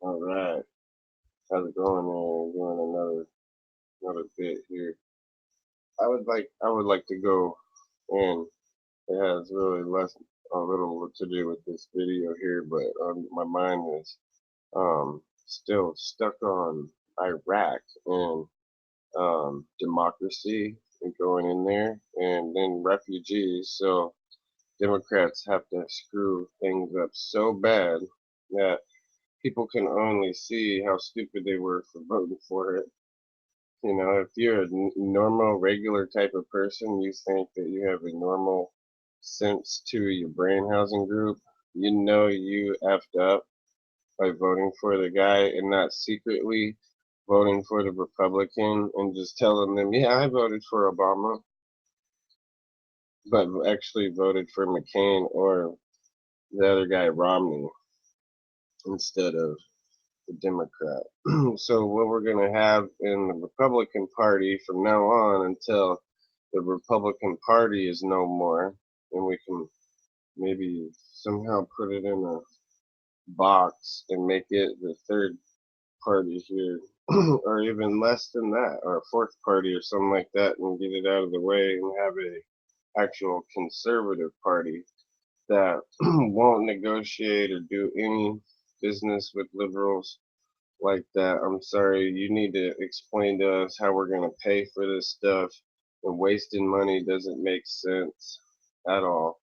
All right, how's it going? Doing another bit here. I would like to go, and it has really a little to do with this video here, but my mind is still stuck on Iraq and democracy and going in there, and then refugees. So Democrats have to screw things up so bad that people can only see how stupid they were for voting for it. You know, if you're a normal, regular type of person, you think that you have a normal sense to your brain housing group, you know you effed up by voting for the guy and not secretly voting for the Republican and just telling them, yeah, I voted for Obama, but actually voted for McCain or the other guy, Romney, instead of the Democrat. So what we're going to have in the Republican Party from now on until the Republican Party is no more, and we can maybe somehow put it in a box and make it the third party here, or even less than that, or a fourth party or something like that, and get it out of the way and have a actual conservative party that won't negotiate or do any business with liberals like that. I'm sorry, you need to explain to us how we're going to pay for this stuff. And wasting money doesn't make sense at all.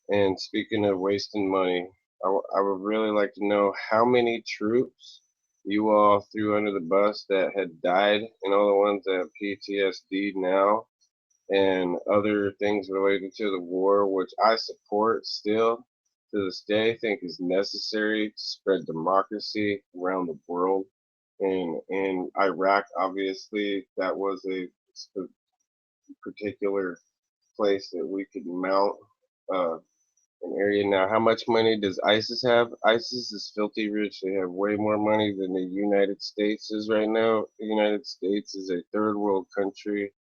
And speaking of wasting money, I would really like to know how many troops you all threw under the bus that had died, and all the ones that have PTSD now, and other things related to the war, which I support still to this day, think is necessary to spread democracy around the world. And in Iraq, obviously, that was a particular place that we could mount uh, an area. Now, how much money does ISIS have? ISIS is filthy rich. They have way more money than the United States is right now. The United States is a third world country,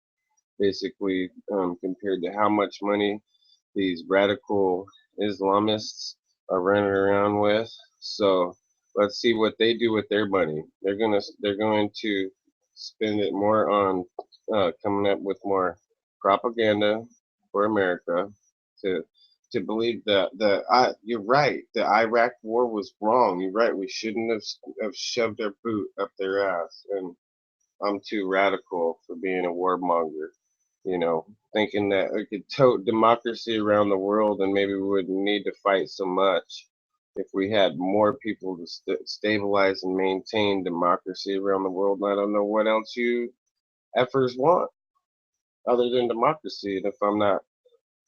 basically, compared to how much money these radical Islamists are running around with. So let's see what they do with their money. They're going to spend it more on coming up with more propaganda for America to believe that you're right. The Iraq War was wrong. You're right. We shouldn't have shoved our boot up their ass. And I'm too radical for being a warmonger, thinking that we could tote democracy around the world and maybe we wouldn't need to fight so much if we had more people to stabilize and maintain democracy around the world. And I don't know what else you effers want other than democracy. And if I'm not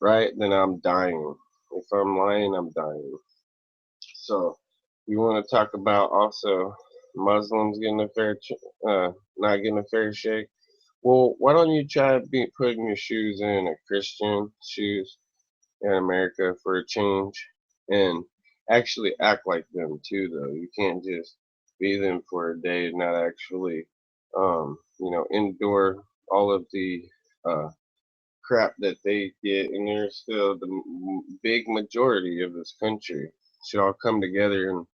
right, then I'm dying. If I'm lying, I'm dying. So you want to talk about also Muslims getting a not getting a fair shake? Well, why don't you try putting your shoes in a Christian shoes in America for a change, and actually act like them too, though. You can't just be them for a day and not actually, endure all of the uh, crap that they get, and they're still the big majority of this country. Should all come together and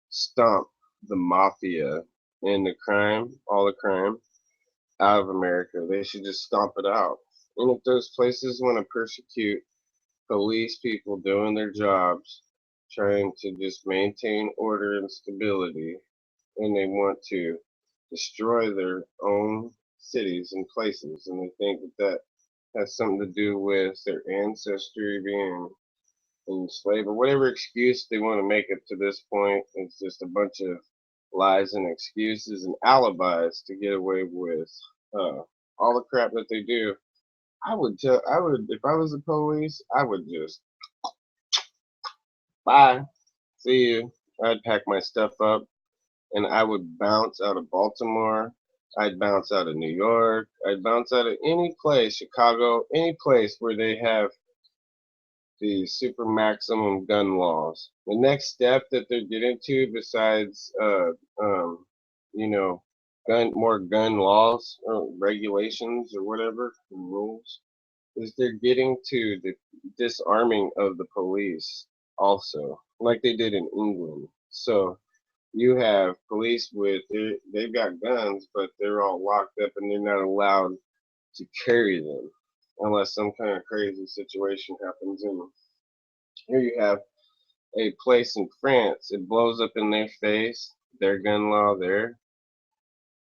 stomp the mafia and the crime, all the crime, out of America. They should just stomp it out. And if those places want to persecute police people doing their jobs, trying to just maintain order and stability, and they want to destroy their own cities and places, and they think that has something to do with their ancestry being enslaved, or whatever excuse they want to make up to this point. It's just a bunch of lies and excuses and alibis to get away with uh, all the crap that they do. If I was the police, I would just, bye, see you. I'd pack my stuff up and I would bounce out of Baltimore. I'd bounce out of New York. I'd bounce out of any place, Chicago, any place where they have the super maximum gun laws. The next step that they're getting to, besides, you know, more gun laws or regulations or whatever rules, is they're getting to the disarming of the police also, like they did in England. So you have police with they've got guns, but they're all locked up and they're not allowed to carry them unless some kind of crazy situation happens. And here you have a place in France. It blows up in their face. Their gun law there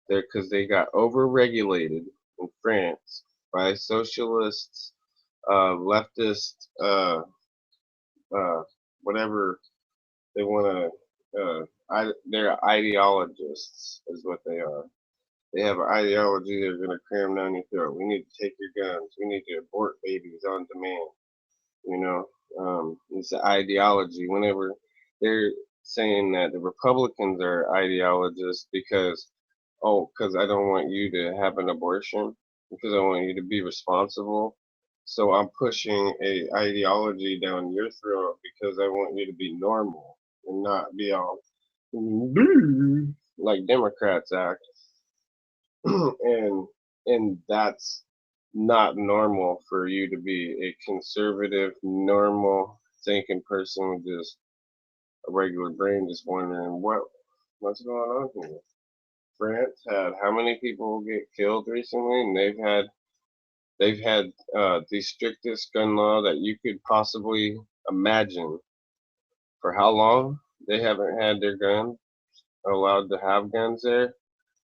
because they got overregulated in France by socialists, leftist, uh, whatever they want to. They're ideologists, is what they are. They have an ideology they're going to cram down your throat. We need to take your guns. We need to abort babies on demand. You know, it's an ideology. Whenever they're saying that the Republicans are ideologists because, oh, because I don't want you to have an abortion, because I want you to be responsible. So I'm pushing a ideology down your throat because I want you to be normal and not be all like Democrats act. and and that's not normal for you to be a conservative, normal thinking person with just a regular brain, just wondering what's going on here. France had how many people get killed recently, and they've had the strictest gun law that you could possibly imagine. For how long they haven't had their gun allowed to have guns there?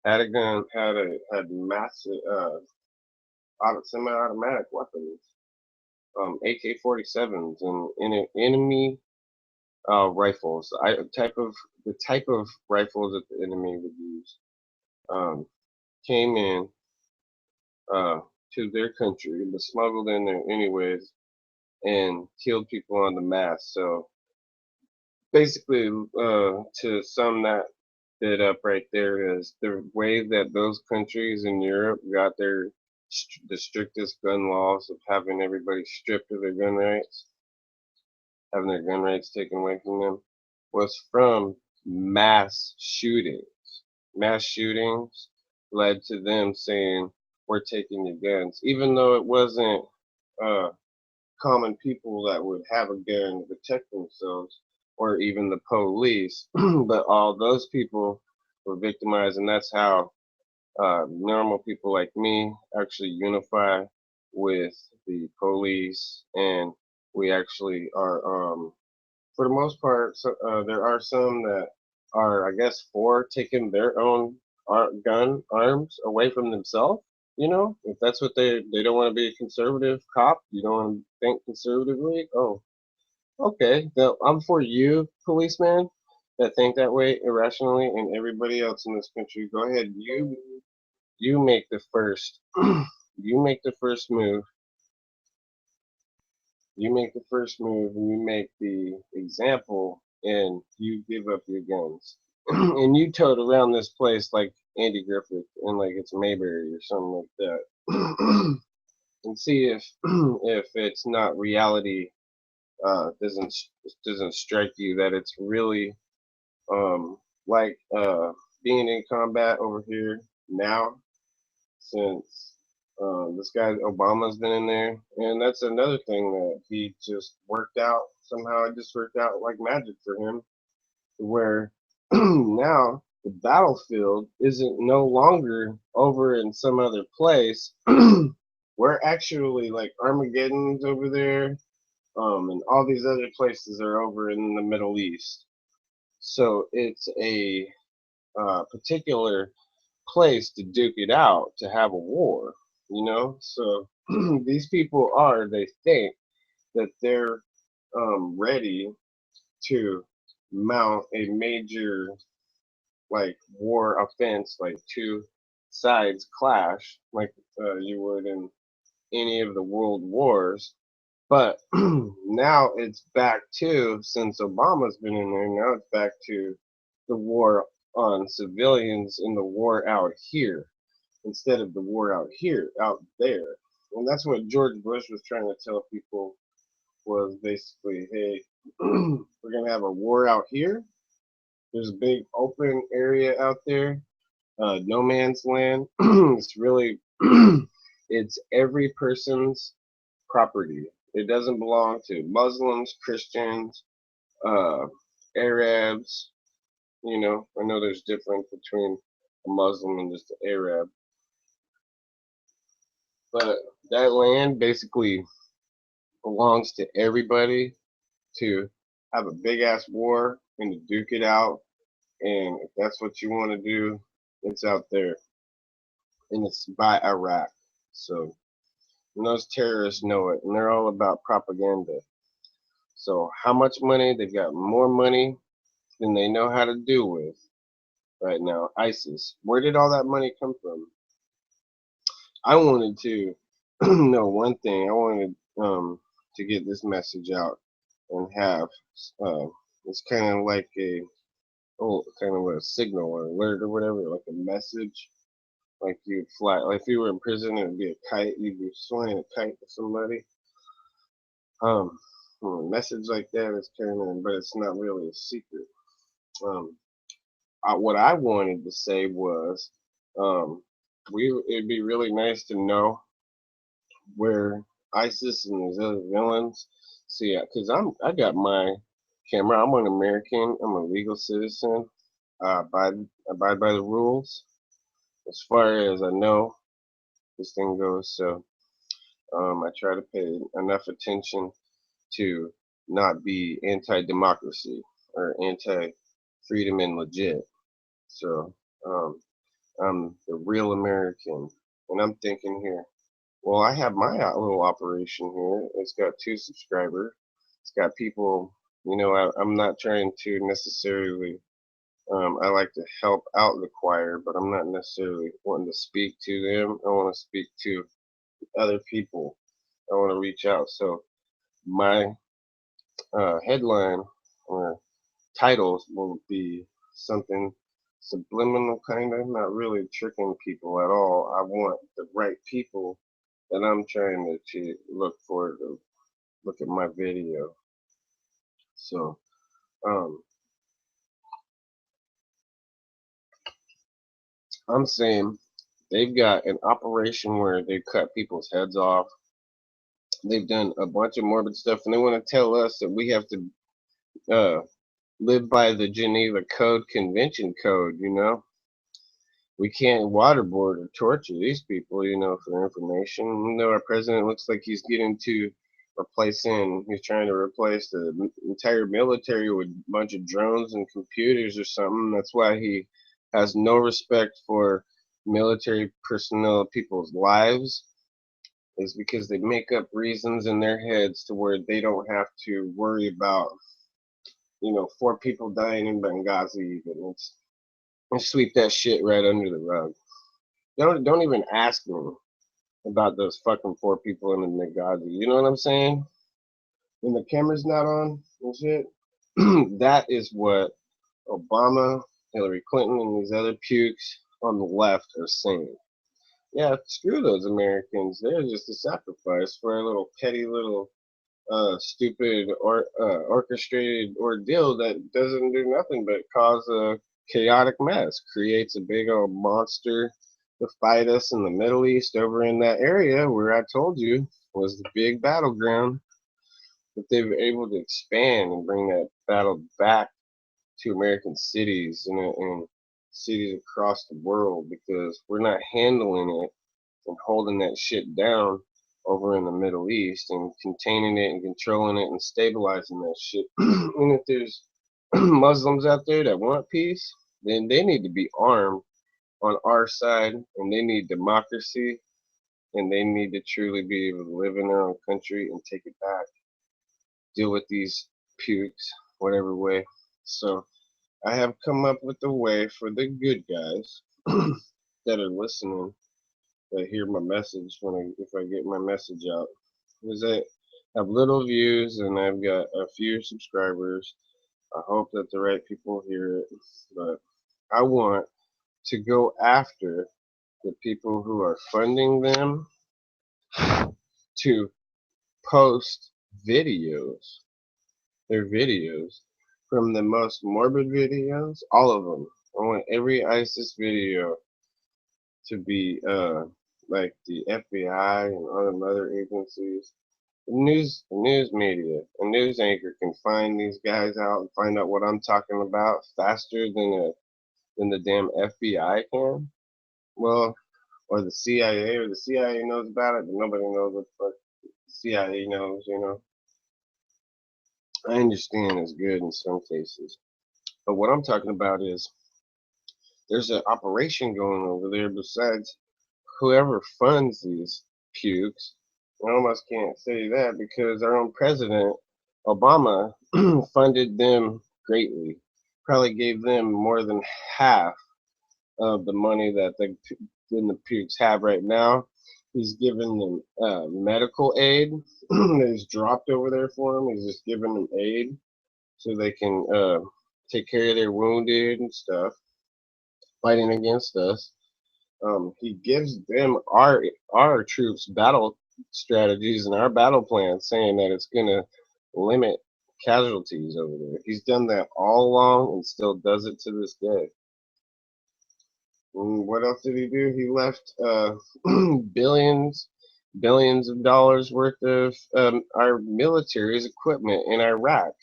Had a gun, had massive semi-automatic weapons, AK-47s and enemy rifles. The type of rifles that the enemy would use um, came in uh, to their country, but smuggled in there anyways, and killed people on the mass. So basically, to sum that bit up right there is the way that those countries in Europe got the strictest gun laws of having everybody stripped of their gun rights, having their gun rights taken away from them, was from mass shootings. Mass shootings led to them saying, "We're taking your guns," even though it wasn't uh, common people that would have a gun to protect themselves, or even the police, but all those people were victimized, and that's how normal people like me actually unify with the police, and we actually are, for the most part, there are some that are, I guess, for taking their own arms away from themselves. You know, if that's what they don't want to be a conservative cop, you don't want to think conservatively. Oh, okay, I'm for you, policeman, that think that way irrationally, and everybody else in this country. Go ahead, you make the first, you make the first move. You make the first move, and you make the example, and you give up your guns, and you tote around this place like Andy Griffith and like it's Mayberry or something like that, and see if if it's not reality doesn't strike you that it's really like being in combat over here now since this guy Obama's been in there, and that's another thing that he just worked out somehow. It just worked out like magic for him, where now the battlefield isn't no longer over in some other place. We're actually like Armageddon's over there, and all these other places are over in the Middle East. So it's a particular place to duke it out, to have a war, you know? So these people they think that they're ready to mount a major, like, war offense, like two sides clash, like you would in any of the world wars. But now it's back to, since Obama's been in there, now it's back to the war on civilians and the war out here instead of the war out here, out there. And that's what George Bush was trying to tell people was basically, hey, we're going to have a war out here. There's a big open area out there, no man's land. It's really, it's every person's property. It doesn't belong to Muslims, Christians, uh, Arabs, You know, I know there's difference between a Muslim and just an Arab, but that land basically belongs to everybody to have a big ass war and to duke it out. And if that's what you want to do, it's out there, and it's by Iraq. So and those terrorists know it, and they're all about propaganda. So how much money? They've got more money than they know how to do with right now. ISIS. Where did all that money come from? I wanted to know one thing. I wanted to get this message out and have uh, it's kind of like a kind of a signal or alert or whatever, like a message. Like you'd fly, like if you were in prison, it'd be a kite. You'd be flying a kite to somebody. Um, a message like that is kind of, but it's not really a secret. Um, what I wanted to say was, um, it'd be really nice to know where ISIS and these other villains. See, because I got my camera. I'm an American. I'm a legal citizen. Abide by the rules as far as I know this thing goes. So I try to pay enough attention to not be anti-democracy or anti-freedom and legit. So um, I'm the real American, and I'm thinking here. Well, I have my little operation here. It's got 2 subscribers. It's got people. You know, I'm not trying to necessarily. I like to help out the choir, but I'm not necessarily wanting to speak to them. I want to speak to other people. I want to reach out. So my headline or titles will be something subliminal, kind of, not really tricking people at all. I want the right people that I'm trying to look for to look at my video. So, um, I'm saying they've got an operation where they cut people's heads off. They've done a bunch of morbid stuff, and they want to tell us that we have to uh, live by the Geneva Code Convention Code. You know, we can't waterboard or torture these people, you know, for information. You know, our president looks like he's getting to he's trying to replace the entire military with a bunch of drones and computers or something. That's why he has no respect for military personnel, people's lives, is because they make up reasons in their heads to where they don't have to worry about, 4 people dying in Benghazi even. And sweep that shit right under the rug. Don't even ask me about those fucking 4 people in the Benghazi. You know what I'm saying? When the camera's not on and shit, that is what Obama, Hillary Clinton, and these other pukes on the left are saying. Yeah, screw those Americans. They're just a sacrifice for a little petty little stupid or orchestrated ordeal that doesn't do nothing but cause a chaotic mess, creates a big old monster to fight us in the Middle East over in that area where I told you was the big battleground. But they were able to expand and bring that battle back to American cities and cities across the world because we're not handling it and holding that shit down over in the Middle East and containing it and controlling it and stabilizing that shit. And if there's Muslims out there that want peace, then they need to be armed on our side and they need democracy and they need to truly be able to live in their own country and take it back. Deal with these pukes, whatever way. So I have come up with a way for the good guys that are listening that hear my message if I get my message out. Because I have little views and I've got a few subscribers. I hope that the right people hear it, but I want to go after the people who are funding them to post videos, their videos, from the most morbid videos, all of them. I want every ISIS video to be like the FBI and other agencies The news media, a news anchor can find these guys out and find out what I'm talking about faster than the damn FBI can. Well, or the CIA, or the CIA knows about it, but nobody knows what the fuck the CIA knows. I understand it's good in some cases, but what I'm talking about is there's an operation going over there besides whoever funds these pukes. I almost can't say that because our own president, Obama, funded them greatly. Probably gave them more than half of the money that the pukes have right now. He's given them medical aid that he's dropped over there for them. He's just giving them aid so they can take care of their wounded and stuff, fighting against us. He gives them our troops battle strategies and our battle plans, saying that it's going to limit casualties over there. He's done that all along and still does it to this day. And what else did he do? He left billions, billions of dollars worth of our military's equipment in Iraq.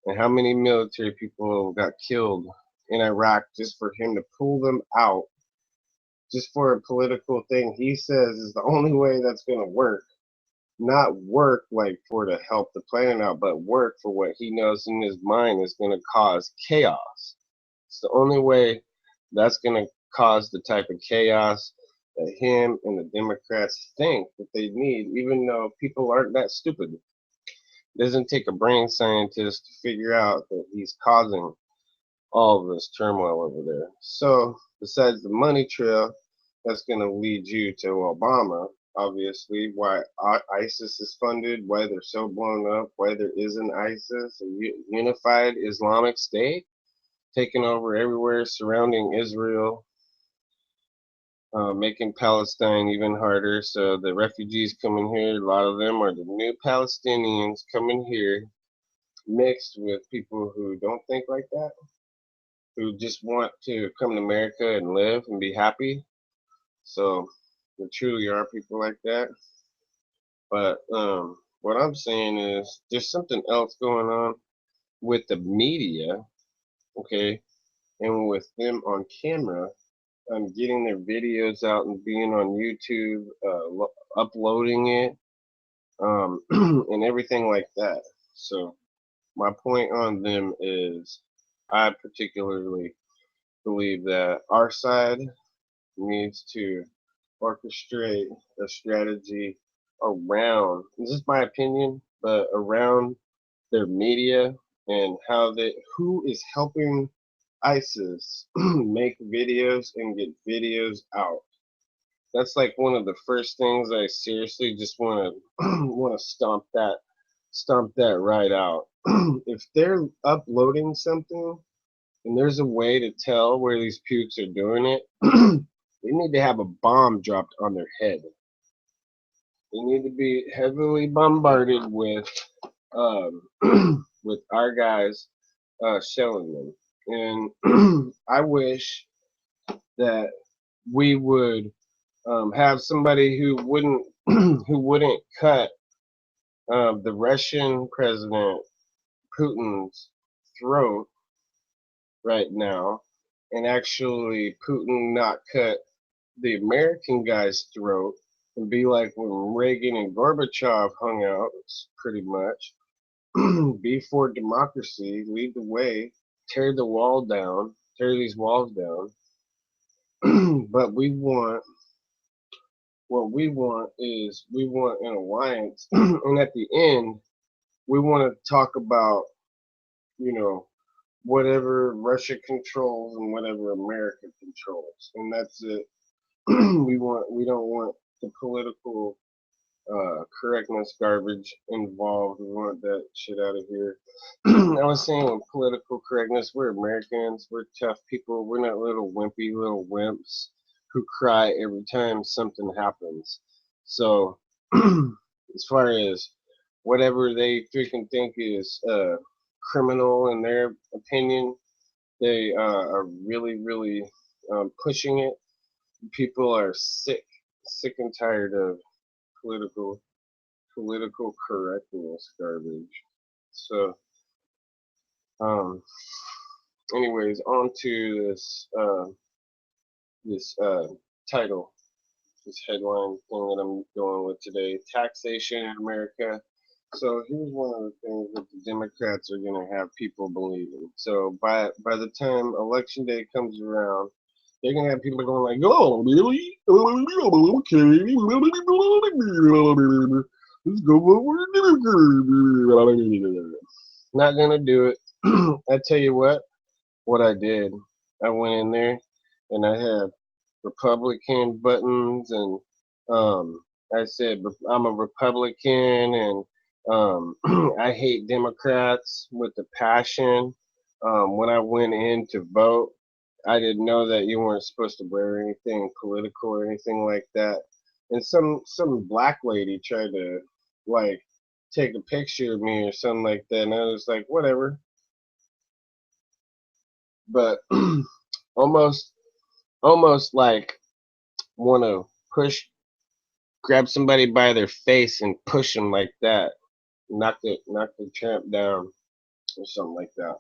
And how many military people got killed in Iraq just for him to pull them out, just for a political thing he says is the only way that's going to work. Not work like for to help the planet out, but work for what he knows in his mind is going to cause chaos. It's the only way that's going to cause the type of chaos that him and the Democrats think that they need, even though people aren't that stupid. It doesn't take a brain scientist to figure out that he's causing all of this turmoil over there. So, besides the money trail, that's going to lead you to Obama, obviously, why ISIS is funded, why they're so blown up, why there is an ISIS, a unified Islamic State, taking over everywhere surrounding Israel, making Palestine even harder. So the refugees coming here, a lot of them are the new Palestinians coming here, mixed with people who don't think like that, who just want to come to America and live and be happy. So there truly are people like that. But what I'm saying is there's something else going on with the media, okay, and with them on camera, getting their videos out and being on YouTube, uploading it, and everything like that. So my point on them is I particularly believe that our side needs to orchestrate a strategy around, this is my opinion, but around their media and how who is helping ISIS make videos and get videos out. That's like one of the first things I seriously just want to want to stomp that right out. If they're uploading something and there's a way to tell where these pukes are doing it, they need to have a bomb dropped on their head. They need to be heavily bombarded with um, with our guys shelling them. And I wish that we would have somebody who wouldn't who wouldn't cut the Russian president Putin's throat right now, and actually Putin not cut the American guy's throat and be like when Reagan and Gorbachev hung out, pretty much. Be for democracy, lead the way, tear the wall down, tear these walls down. But what we want is we want an alliance, and at the end, we want to talk about, you know, whatever Russia controls and whatever America controls, and that's it. We don't want the political correctness garbage involved. We want that shit out of here. I was saying with political correctness, we're Americans, we're tough people, we're not little wimpy little wimps who cry every time something happens. So as far as whatever they freaking think is criminal in their opinion, they are really, really pushing it. People are sick and tired of political political correctness garbage. So, um, anyways, on to this title, this headline thing that I'm going with today: taxation in America. So here's one of the things that the Democrats are going to have people believing. So by the time election day comes around, they're going to have people going like, "Oh, really? Okay, let's go vote for the Democrat." Not going to do it. I tell you what I did. I went in there and I had Republican buttons, and I said I'm a Republican, and I hate Democrats with a passion. When I went in to vote, I didn't know that you weren't supposed to wear anything political or anything like that. And some black lady tried to like take a picture of me or something like that, and I was like, whatever. But almost almost like want to push grab somebody by their face and push them like that, knock the tramp down or something like that,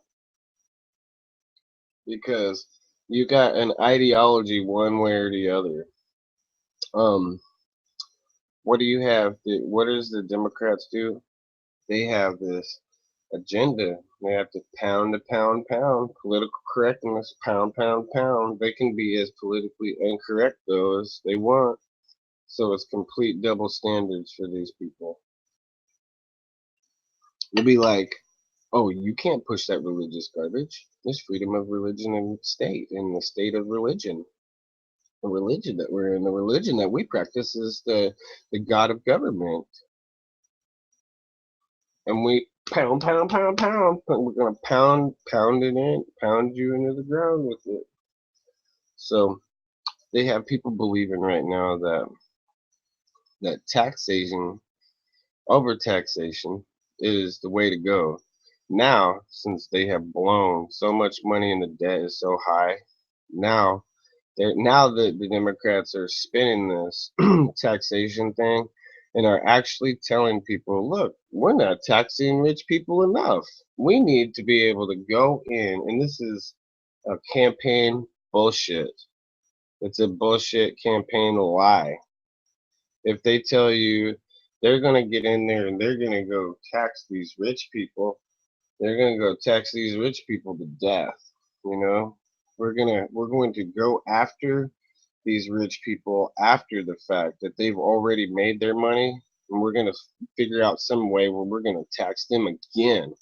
because you got an ideology one way or the other. Um, what do you have? What does the Democrats do? They have this agenda. They have to pound, political correctness, pound. They can be as politically incorrect though as they want. So it's complete double standards for these people. You'll be like, oh, you can't push that religious garbage. There's freedom of religion in the state of religion. The religion that we're in, the religion that we practice is the God of government. And we pound. We're gonna pound it in, pound you into the ground with it. So they have people believing right now that taxation, overtaxation, is the way to go. Now, since they have blown so much money and the debt is so high, now now the Democrats are spinning this taxation thing and are actually telling people, look, we're not taxing rich people enough. We need to be able to go in, and this is a campaign bullshit. It's a bullshit campaign lie. If they tell you they're going to get in there and they're going to go tax these rich people, they're going to go tax these rich people to death. You know, we're going to go after these rich people after the fact that they've already made their money, and we're going to figure out some way where we're going to tax them again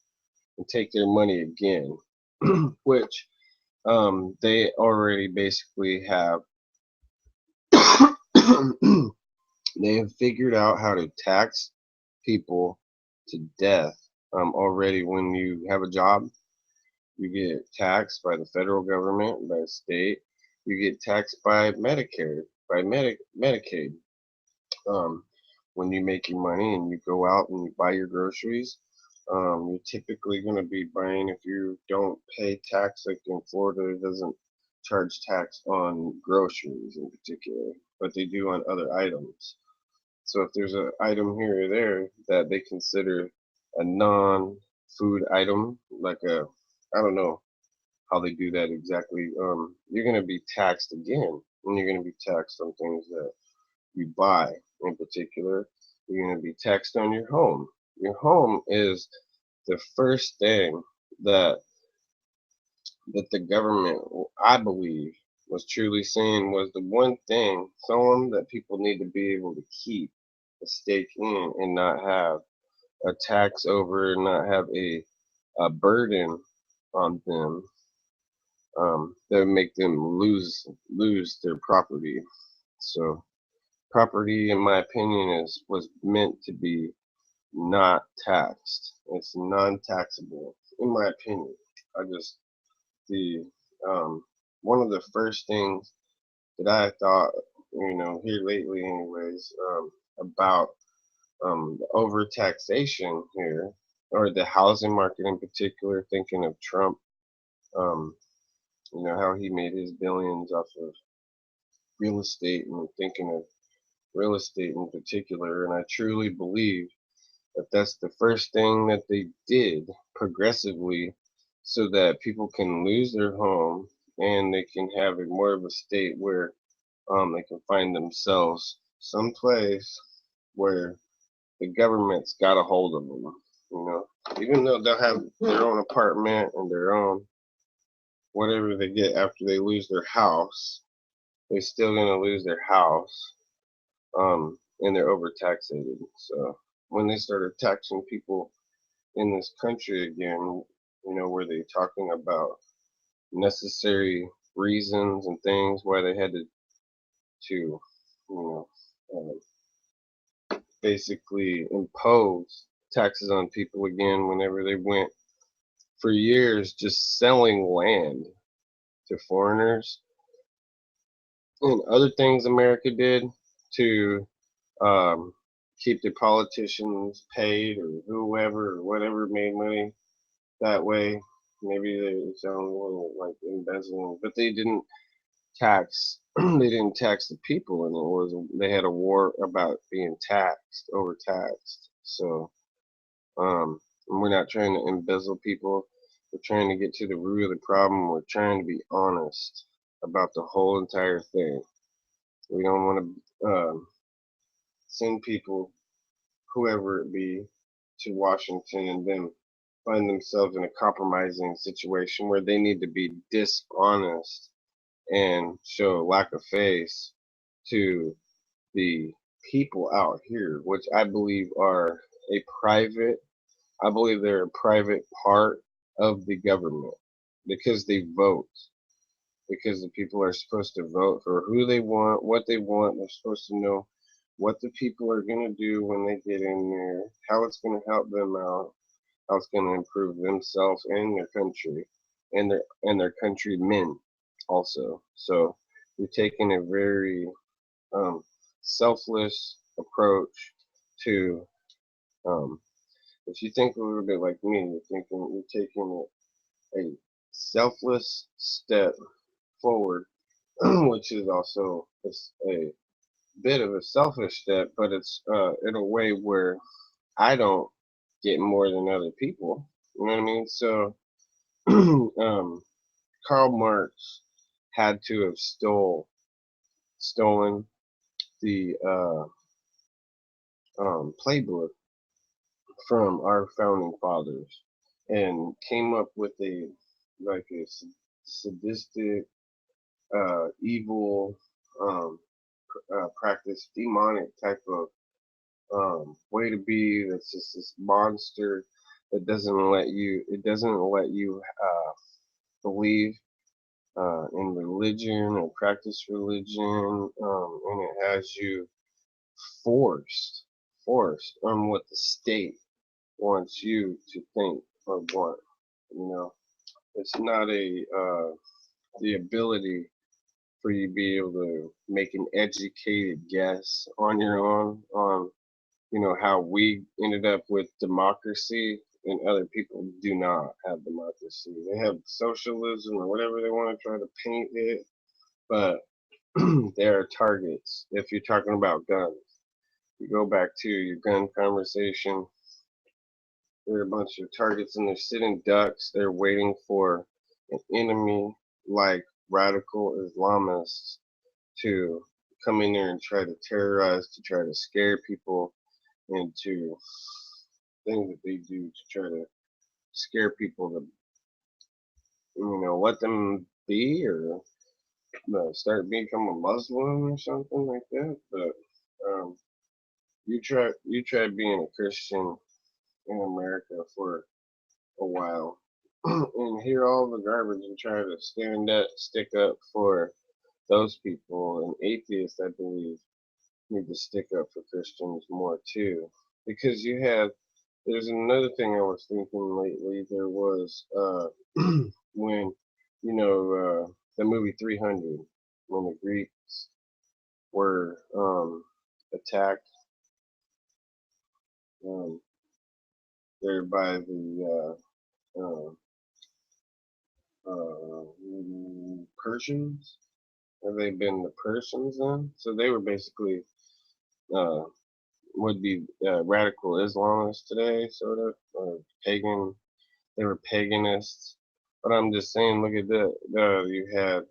and take their money again, which they already basically have. They have figured out how to tax people to death already. When you have a job, you get taxed by the federal government, by the state. You get taxed by Medicare, by Medicaid. Um, when you make your money and you go out and you buy your groceries, you're typically going to be buying, if you don't pay tax, like in Florida, it doesn't charge tax on groceries in particular, but they do on other items. So if there's an item here or there that they consider a non-food item, like I don't know how they do that exactly, you're going to be taxed again, and you're going to be taxed on things that you buy. In particular, you're going to be taxed on your home. Your home is the first thing that the government, I believe, was truly saying was the one thing, someone that people need to be able to keep a stake in and not have a tax over, not have a burden on them, that would make them lose their property. So property, in my opinion, is was meant to be not taxed. It's non-taxable, in my opinion. I just the one of the first things that I thought, here lately, anyways, about the overtaxation here, or the housing market in particular. Thinking of Trump, um, how he made his billions off of real estate, and thinking of real estate in particular, and I truly believe But that's the first thing that they did progressively so that people can lose their home and they can have a more of a state where they can find themselves someplace where the government's got a hold of them, you know. Even though they'll have their own apartment and their own whatever they get after they lose their house, they're still gonna lose their house, and they're overtaxated. So when they started taxing people in this country again, you know, were they talking about necessary reasons and things why they had to you know, basically impose taxes on people again whenever they went for years just selling land to foreigners and other things America did to um, keep the politicians paid or whoever or whatever made money that way. Maybe they sound a little like embezzling, but they didn't tax. They didn't tax the people, and it was they had a war about being taxed, overtaxed. So we're not trying to embezzle people. We're trying to get to the root of the problem. We're trying to be honest about the whole entire thing. We don't want to send people, whoever it be, to Washington and then find themselves in a compromising situation where they need to be dishonest and show lack of face to the people out here, which I believe are a private, I believe they're a private part of the government because they vote. Because the people are supposed to vote for who they want, what they want. They're supposed to know what the people are going to do when they get in there, how it's going to help them out, how it's going to improve themselves and their country and their countrymen also. So you're taking a very um, selfless approach to um, if you think a little bit like me, you're taking a selfless step forward, which is also a bit of a selfish step, but it's in a way where I don't get more than other people. You know what I mean? So Karl Marx had to have stolen the playbook from our founding fathers and came up with a like a sadistic, evil, um, practice, demonic type of way to be. That's just this monster that doesn't let you believe in religion or practice religion, and it has you forced forced on what the state wants you to think or want. You know, it's not a the ability for you to be able to make an educated guess on your own on how we ended up with democracy, and other people do not have democracy. They have socialism or whatever they want to try to paint it, but there are targets. If you're talking about guns, you go back to your gun conversation, there are a bunch of targets and they're sitting ducks. They're waiting for an enemy like radical Islamists to come in there and try to terrorize, to try to scare people into things that they do to try to scare people to, let them be or start become a Muslim or something like that. But um, you try being a Christian in America for a while and hear all the garbage and try to stick up for those people. And atheists, I believe, need to stick up for Christians more too, because there's another thing I was thinking lately. There was when the movie 300, when the Greeks were attacked um, there by the Persians. Have they been the Persians then? So they were basically uh, would be radical Islamists today, sort of, or pagan. They were paganists. But I'm just saying, look at that. You had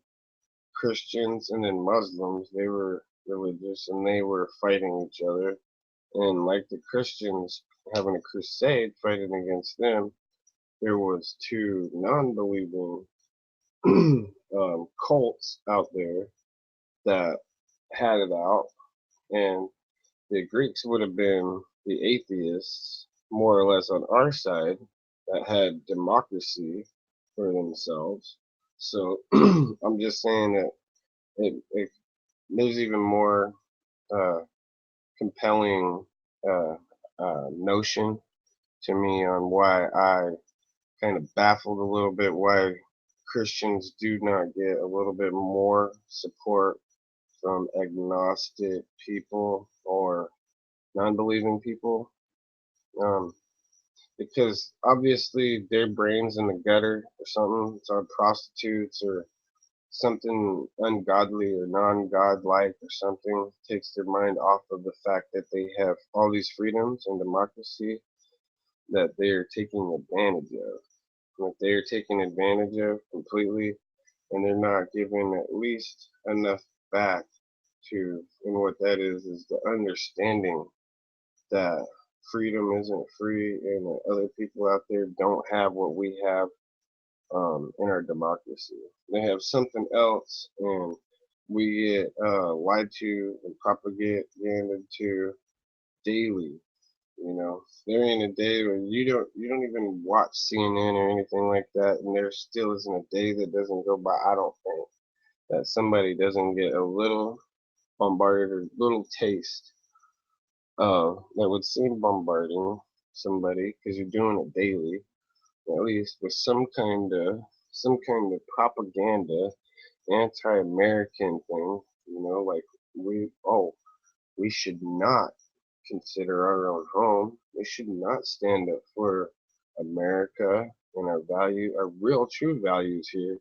Christians and then Muslims. They were religious and they were fighting each other. And like the Christians having a crusade fighting against them, there was two non-believing cults out there that had it out, and the Greeks would have been the atheists, more or less on our side, that had democracy for themselves. So I'm just saying that there's even more uh, compelling notion to me on why I kind of baffled a little bit why Christians do not get a little bit more support from agnostic people or non-believing people. Um, because obviously their brains in the gutter or something. It's on prostitutes or something ungodly or non-godlike or something takes their mind off of the fact that they have all these freedoms and democracy that they are taking advantage of. That they are taking advantage of completely, and they're not giving at least enough back to, and what that is the understanding that freedom isn't free and that other people out there don't have what we have in our democracy. They have something else, and we get lied to and propagated to daily. You know, there ain't a day where you don't even watch CNN or anything like that, and there still isn't a day that doesn't go by. I don't think that somebody doesn't get a little bombarded or little taste that would seem bombarding somebody because you're doing it daily, at least with some kind of propaganda, anti-American thing. You know, like we should not consider our own home. We should not stand up for America and our value, our real true values here.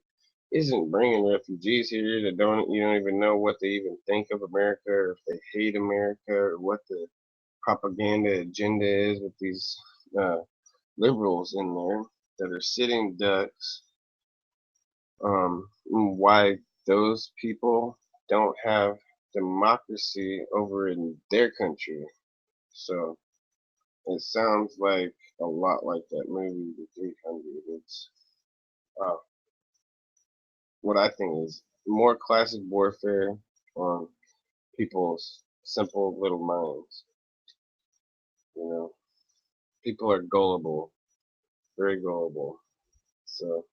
Isn't bringing refugees here that you don't even know what they even think of America or if they hate America or what the propaganda agenda is with these uh, liberals in there that are sitting ducks. Why those people don't have democracy over in their country. So it sounds like a lot like that movie, The 300. It's uh, what I think is more classic warfare on people's simple little minds. You know, people are gullible, very gullible. So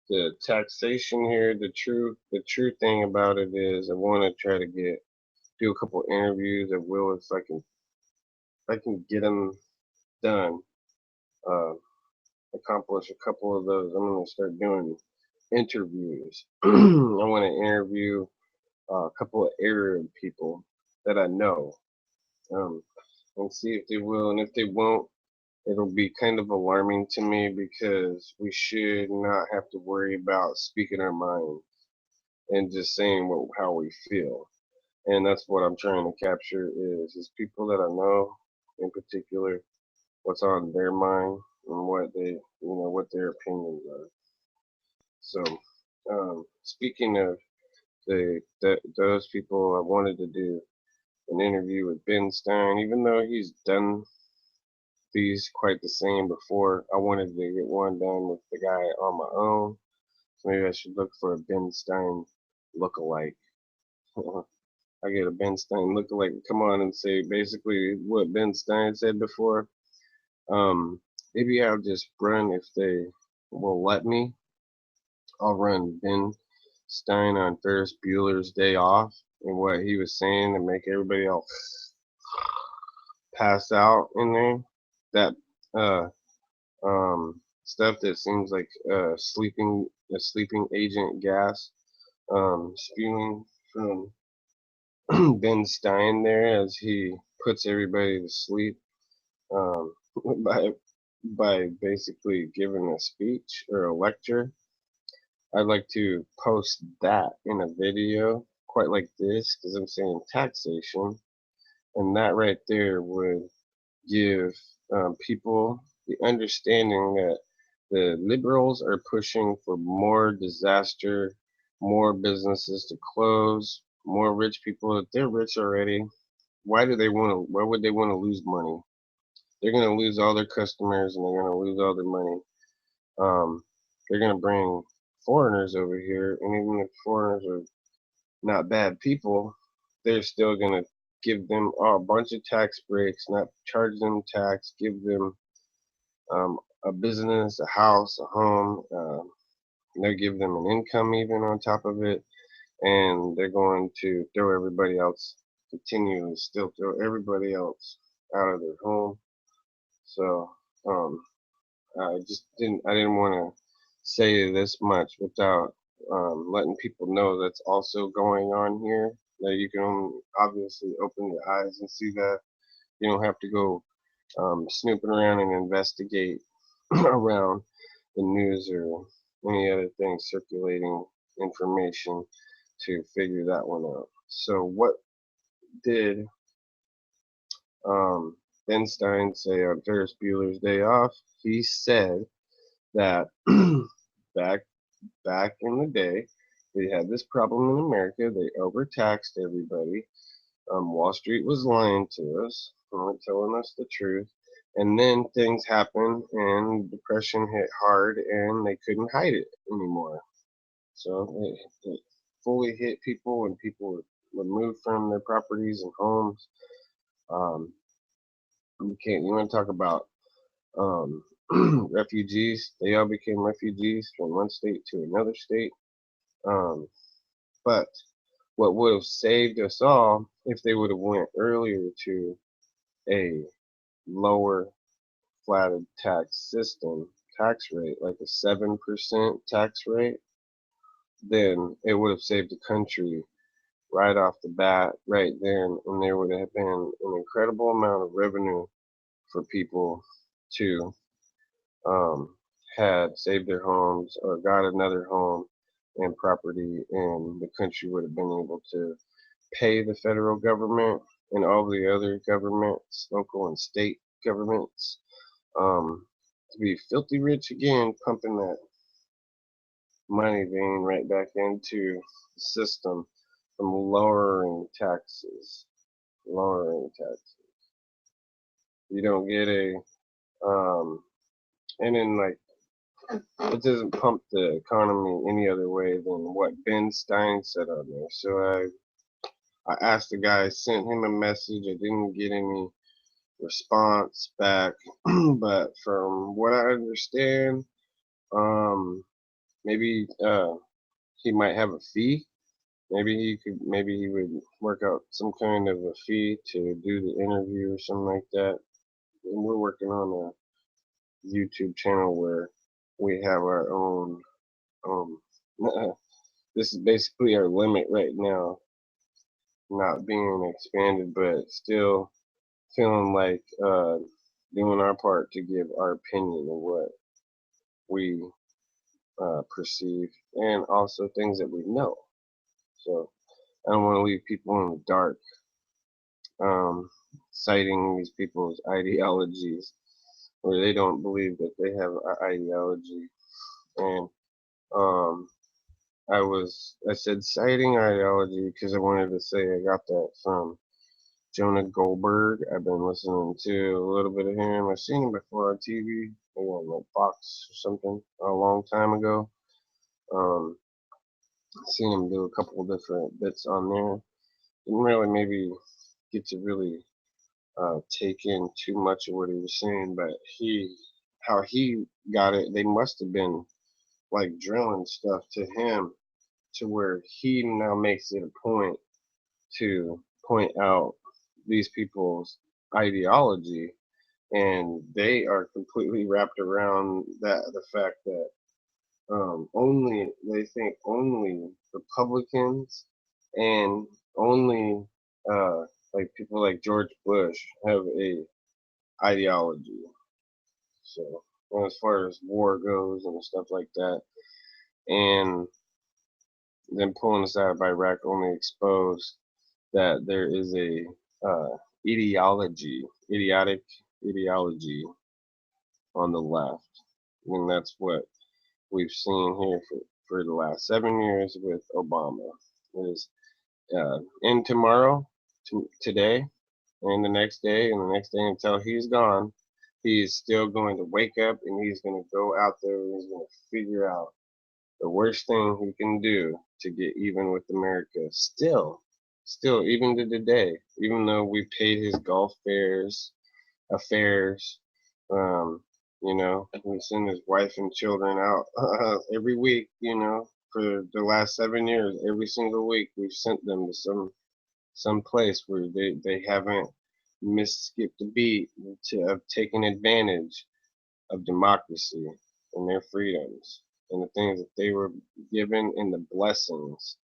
the taxation here, the true thing about it is I want to try to do a couple interviews. I will if I can get them done. Uh, accomplish a couple of those. I'm gonna start doing interviews. I want to interview a couple of Arab people that I know, um, and see if they will, and if they won't, it'll be kind of alarming to me because we should not have to worry about speaking our mind and just saying how we feel. And that's what I'm trying to capture is people that I know in particular, what's on their mind and what their opinions are. So, speaking of those people, I wanted to do an interview with Ben Stein, even though he's done these quite the same before. I wanted to get one done with the guy on my own. So maybe I should look for a Ben Stein look-alike. I get a Ben Stein look-alike come on and say basically what Ben Stein said before. Maybe I'll just run if they will let me. I'll run Ben Stein on Ferris Bueller's Day Off and what he was saying and make everybody else pass out in there. That uh, stuff that seems like a sleeping agent gas spewing from Ben Stein there as he puts everybody to sleep um, by basically giving a speech or a lecture. I'd like to post that in a video quite like this because I'm saying taxation And that right there would give people the understanding that the liberals are pushing for more disaster, more businesses to close, more rich people. If they're rich already, why do they want to? Why would they want to lose money? They're going to lose all their customers and they're going to lose all their money. They're going to bring foreigners over here, and even if foreigners are not bad people, they're still going to give them a bunch of tax breaks, not charge them tax, give them a business, a house, a home. They'll give them an income even on top of it, and they're going to throw everybody else, continually still throw everybody else out of their home. So um, I didn't want to say this much without letting people know that's also going on here. That you can obviously open your eyes and see that. You don't have to go snooping around and investigate around the news or any other thing circulating information to figure that one out. So what did Ben Stein say on Ferris Bueller's Day Off? He said that back back in the day, they had this problem in America. They overtaxed everybody. Wall Street was lying to us, telling us the truth. And then things happened, and depression hit hard, and they couldn't hide it anymore. So it fully hit people when people were moved from their properties and homes. Um, you want to talk about um, refugees? They all became refugees from one state to another state. Um, but what would have saved us all if they would have went earlier to a lower flatted tax system, tax rate, like a 7% tax rate, then it would have saved the country right off the bat, right then, and there would have been an incredible amount of revenue for people to um, had saved their homes or got another home and property, and the country would have been able to pay the federal government and all the other governments, local and state governments, to be filthy rich again, pumping that money vein right back into the system from lowering taxes. Lowering taxes. You don't get and then like it doesn't pump the economy any other way than what Ben Stein said on there. So I asked the guy, sent him a message. I didn't get any response back, but from what I understand, um, maybe he might have a fee. Maybe he would work out some kind of a fee to do the interview or something like that. And we're working on a YouTube channel where we have our own. Um, this is basically our limit right now, not being expanded, but still feeling like doing our part to give our opinion of what we perceive and also things that we know. So I don't want to leave people in the dark, citing these people's ideologies where they don't believe that they have an ideology. And um, I said citing ideology because I wanted to say I got that from Jonah Goldberg. I've been listening to a little bit of him. I've seen him before on TV, maybe on like Fox or something a long time ago. Um, seen him do a couple of different bits on there. Didn't really maybe get to really take in too much of what he was saying, but how he got it, they must have been like drilling stuff to him to where he now makes it a point to point out these people's ideology, and they are completely wrapped around the fact that only they think only Republicans and only uh, like people like George Bush have a ideology. So as far as war goes and stuff like that, and then pulling us out of Iraq only exposed that there is a idiotic ideology on the left. And that's what we've seen here for the last 7 years with Obama. It is in tomorrow, today, and the next day, and the next day until he's gone. He is still going to wake up and he's going to go out there and he's going to figure out the worst thing he can do to get even with America. Still, even to today, even though we paid his golf affairs, um, we send his wife and children out every week, for the last 7 years, every single week we've sent them to some place where they haven't skipped a beat to have taken advantage of democracy and their freedoms and the things that they were given and the blessings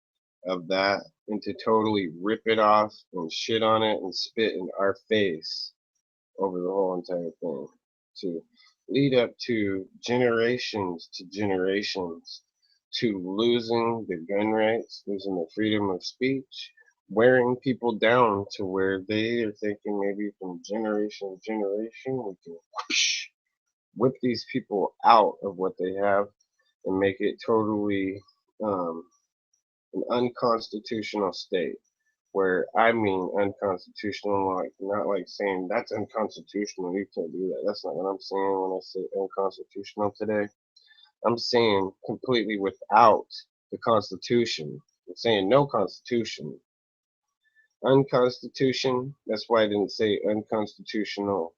of that, and to totally rip it off and shit on it and spit in our face over the whole entire thing, to lead up to generations to losing their gun rights, losing their freedom of speech, wearing people down to where they are thinking maybe from generation to generation we can whip these people out of what they have and make it totally an unconstitutional state. Where I mean unconstitutional, like not like saying that's unconstitutional, you can't do that. That's not what I'm saying when I say unconstitutional today. I'm saying completely without the Constitution. I'm saying no Constitution. Unconstitution, that's why I didn't say unconstitutional.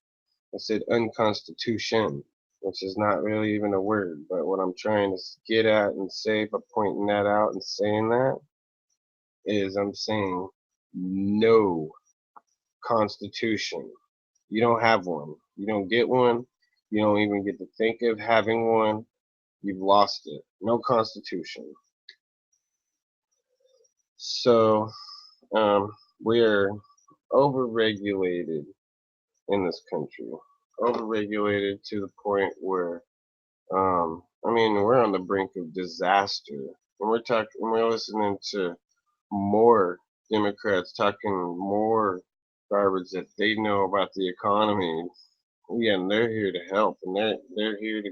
I said unconstitution, which is not really even a word. But what I'm trying to get at and say by pointing that out and saying that is I'm saying no Constitution. You don't have one. You don't get one. You don't even get to think of having one. You've lost it. No Constitution. So we're overregulated in this country. Overregulated to the point where we're on the brink of disaster. And we're listening to more Democrats talking more garbage that they know about the economy. Yeah, and they're here to help, and they're here to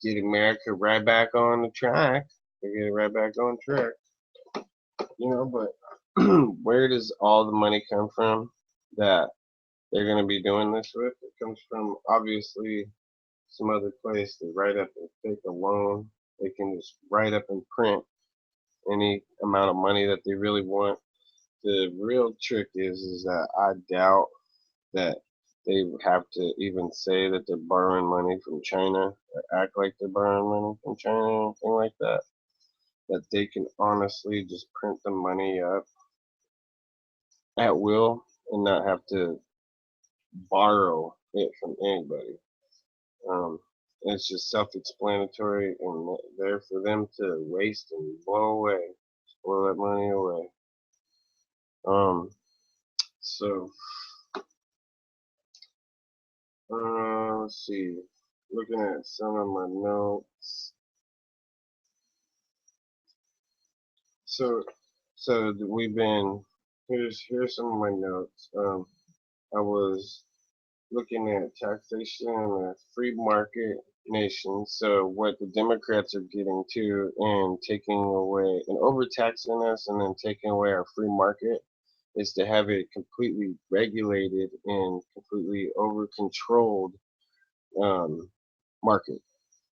get America right back on the track. They get it right back on track, But where does all the money come from that they're going to be doing this with? It comes from obviously some other place. They write up and take a loan. They can just write up and print any amount of money that they really want. The real trick is that I doubt that they have to even say that they're borrowing money from China or act like they're borrowing money from China or anything like that. That they can honestly just print the money up at will and not have to borrow it from anybody. It's just self-explanatory and there for them to waste and blow that money away. So let's see. Looking at some of my notes. So we've been here's some of my notes. I was looking at taxation in a free market nation. So what the Democrats are getting to and taking away and overtaxing us and then taking away our free market is to have it completely regulated and completely over controlled market.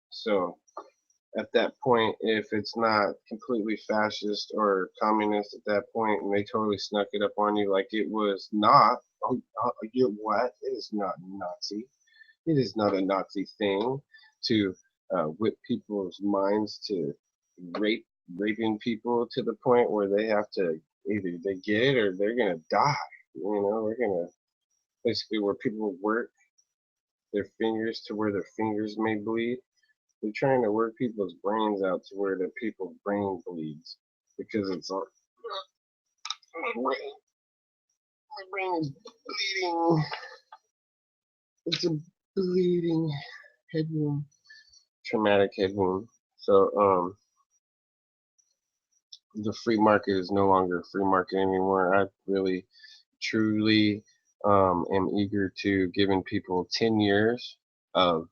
So at that point, if it's not completely fascist or communist at that point, and they totally snuck it up on you like it was not, you what? It is not Nazi. It is not a Nazi thing to whip people's minds to raping people to the point where they have to either they get it or they're gonna die. We're gonna basically where people work their fingers to where their fingers may bleed. They're trying to work people's brains out to where the people's brain bleeds because it's like my brain is bleeding. It's a bleeding head wound, traumatic head wound. So the free market is no longer a free market anymore. I really truly am eager to giving people 10 years of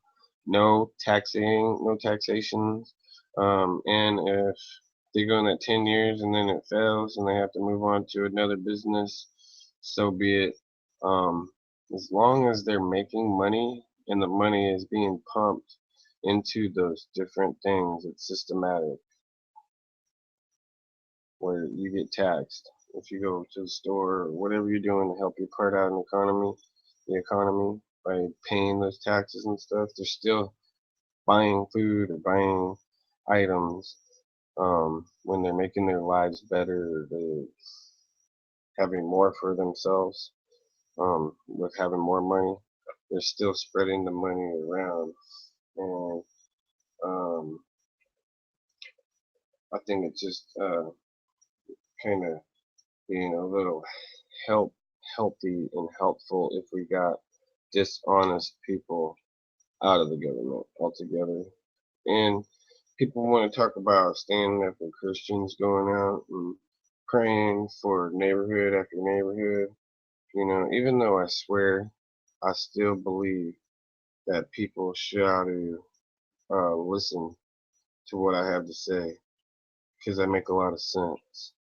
no taxations, and if they go in that 10 years and then it fails and they have to move on to another business, so be it. Um, as long as they're making money and the money is being pumped into those different things, it's systematic where you get taxed. If you go to the store or whatever you're doing to help your part out in the economy by paying those taxes and stuff, they're still buying food or buying items when they're making their lives better, or they're having more for themselves with having more money. They're still spreading the money around, and um, I think it's just kind of being a little healthy and helpful if we got dishonest people out of the government altogether. And people want to talk about standing up for Christians, going out and praying for neighborhood after neighborhood. Even though I swear, I still believe that people should ought to listen to what I have to say because I make a lot of sense.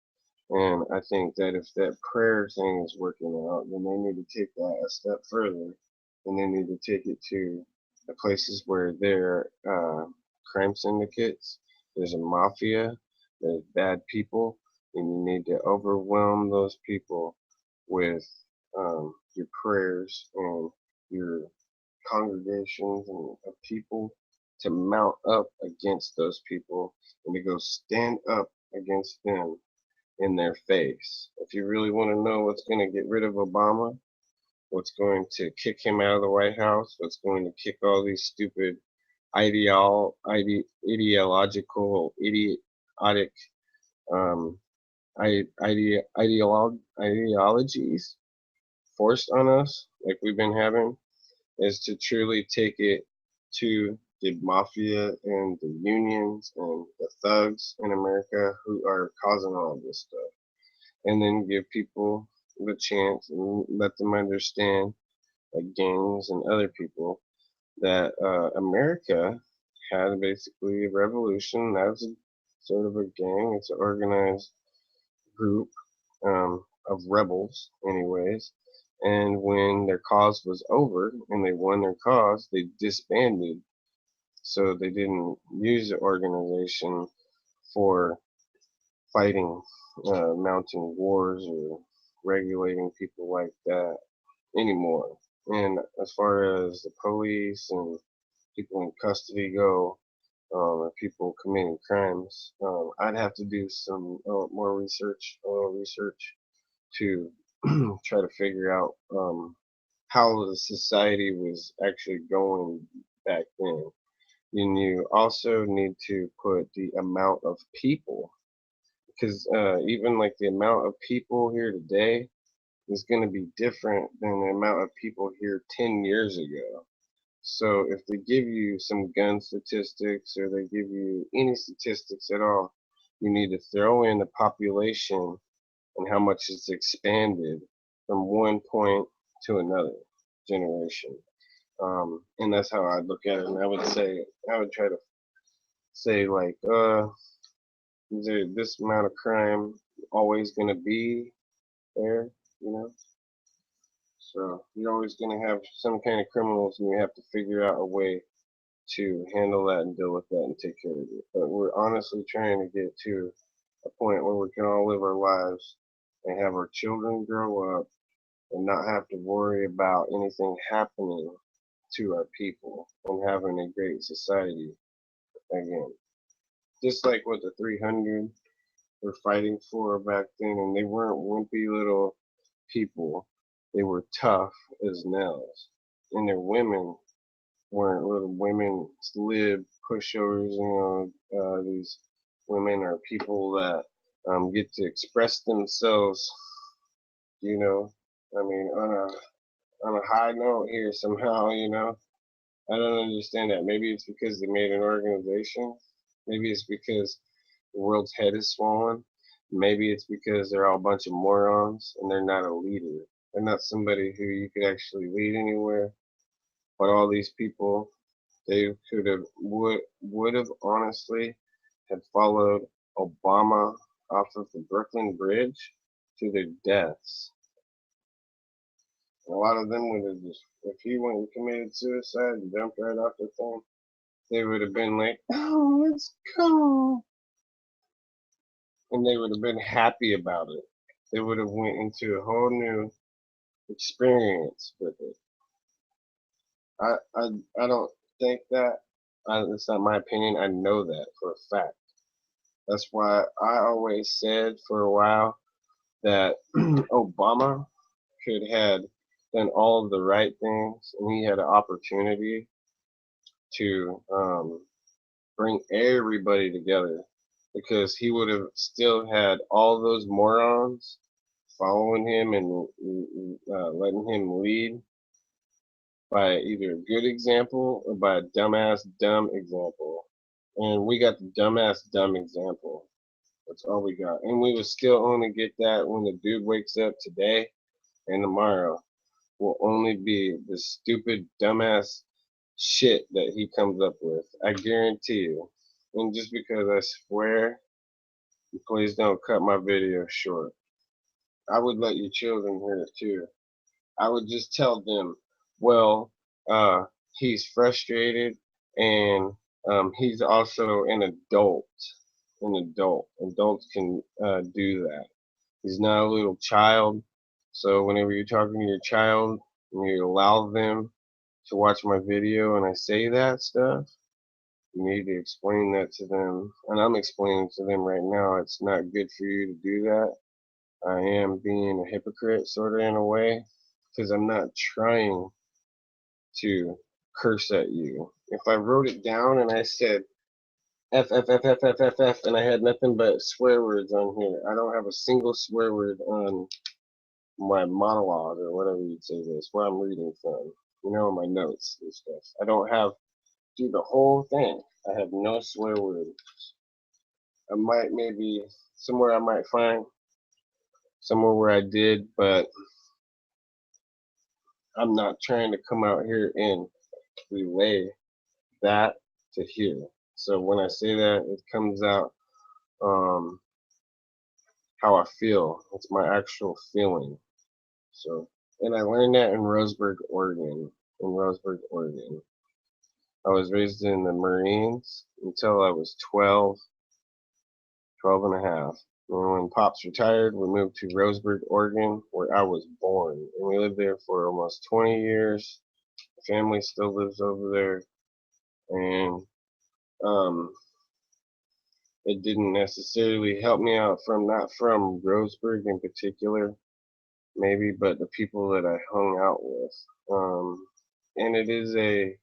And I think that if that prayer thing is working out, then they need to take that a step further, and they need to take it to the places where there are crime syndicates, there's a mafia, there's bad people, and you need to overwhelm those people with your prayers and your congregations and of people to mount up against those people and to go stand up against them in their face. If you really want to know what's going to get rid of Obama, what's going to kick him out of the White House, what's going to kick all these stupid ideological, idiotic um, ideologies forced on us, like we've been having, is to truly take it to the mafia and the unions and the thugs in America who are causing all this stuff, and then give people the chance and let them understand, like gangs and other people, that America had basically a revolution. That was a sort of a gang. It's an organized group of rebels, anyways. And when their cause was over and they won their cause, they disbanded. So they didn't use the organization for fighting, mounting wars or regulating people like that anymore. And as far as the police and people in custody go, or people committing crimes, I'd have to do some more research to try to figure out how the society was actually going back then. And you also need to put the amount of people, because even like the amount of people here today is going to be different than the amount of people here 10 years ago. So if they give you some gun statistics or they give you any statistics at all, you need to throw in the population and how much it's expanded from one point to another generation. And that's how I look at it. And I would try to say like, is there this amount of crime always going to be there? You know, so you're always going to have some kind of criminals, and you have to figure out a way to handle that and deal with that and take care of it. But we're honestly trying to get to a point where we can all live our lives and have our children grow up and not have to worry about anything happening to our people and having a great society again. Just like what the 300 were fighting for back then, and they weren't wimpy little people. They were tough as nails. And their women weren't little women, lib pushovers. These women are people that get to express themselves. You know, I mean, on a high note here somehow. I don't understand that. Maybe it's because they made an organization. Maybe it's because the world's head is swollen. Maybe it's because they're all a bunch of morons and they're not a leader. and not somebody who you could actually lead anywhere. But all these people, they could have would have honestly had followed Obama off of the Brooklyn Bridge to their deaths. And a lot of them would have just, if he went and committed suicide and jumped right off the thing, they would have been like, "Oh, let's go," and they would have been happy about it. They would have went into a whole new experience with it. I I I don't think that. It's not my opinion. I know that for a fact. That's why I always said for a while that Obama could had done all of the right things, and he had an opportunity to bring everybody together, because he would have still had all those morons following him and letting him lead by either a good example or by a dumbass dumb example. And we got the dumbass dumb example. That's all we got. And we will still only get that when the dude wakes up today, and tomorrow will only be the stupid dumbass shit that he comes up with. I guarantee you. And just because I swear, please don't cut my video short. I would let your children hear it too. I would just tell them, well, uh, he's frustrated, and he's also an adult. An adult. Adults can do that. He's not a little child. So whenever you're talking to your child and you allow them to watch my video and I say that stuff, you need to explain that to them. And I'm explaining to them right now, it's not good for you to do that. I am being a hypocrite, sort of, in a way, because I'm not trying to curse at you. If I wrote it down and I said F F F F F F F and I had nothing but swear words on here, I don't have a single swear word on my monologue or whatever you'd say this, where I'm reading from. You know, my notes and stuff. I don't have do the whole thing. I have no swear words. I might maybe somewhere I might find somewhere where I did, but I'm not trying to come out here and relay that to here. So when I say that, it comes out um, how I feel. It's my actual feeling. So, and I learned that in Roseburg, Oregon. In Roseburg, Oregon. I was raised in the Marines until I was 12, 12 and a half. And when Pops retired, we moved to Roseburg, Oregon, where I was born. And we lived there for almost 20 years. The family still lives over there. And um, it didn't necessarily help me out from, not from Roseburg in particular, maybe, but the people that I hung out with. And it is a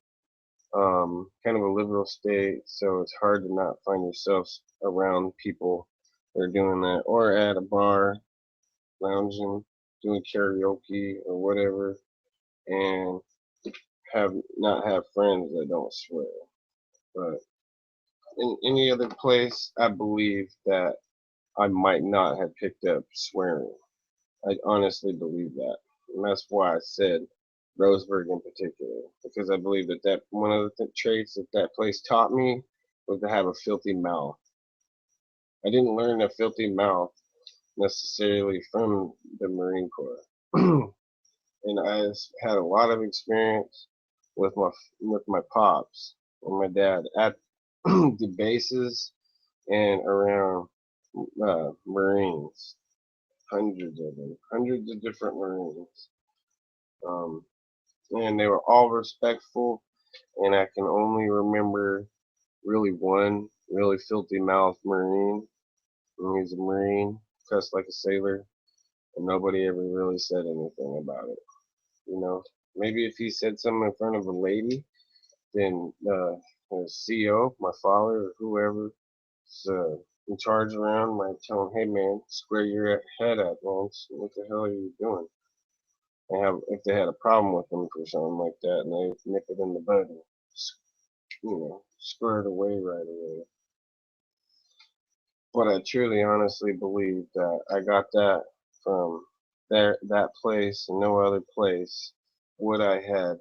kind of a liberal state, so it's hard to not find yourself around people that are doing that, or at a bar, lounging, doing karaoke or whatever, and have not have friends that don't swear. But in any other place, I believe that I might not have picked up swearing. I honestly believe that, and that's why I said Roseburg in particular, because I believe that one of the traits that that place taught me was to have a filthy mouth. I didn't learn a filthy mouth necessarily from the Marine Corps, and I had a lot of experience with my pops and my dad at the bases and around Marines, hundreds of them, hundreds of different Marines. Um, and they were all respectful, and I can only remember really one really filthy mouthed Marine. And he's a Marine, cussed like a sailor, and nobody ever really said anything about it. You know, maybe if he said something in front of a lady, then the CEO, my father, or whoever is in charge around might tell him, "Hey man, square your head up, man. What the hell are you doing?" And have if they had a problem with him for something like that, and they nip it in the bud and square it away right away. But I truly, honestly believe that I got that from that place and no other place would I had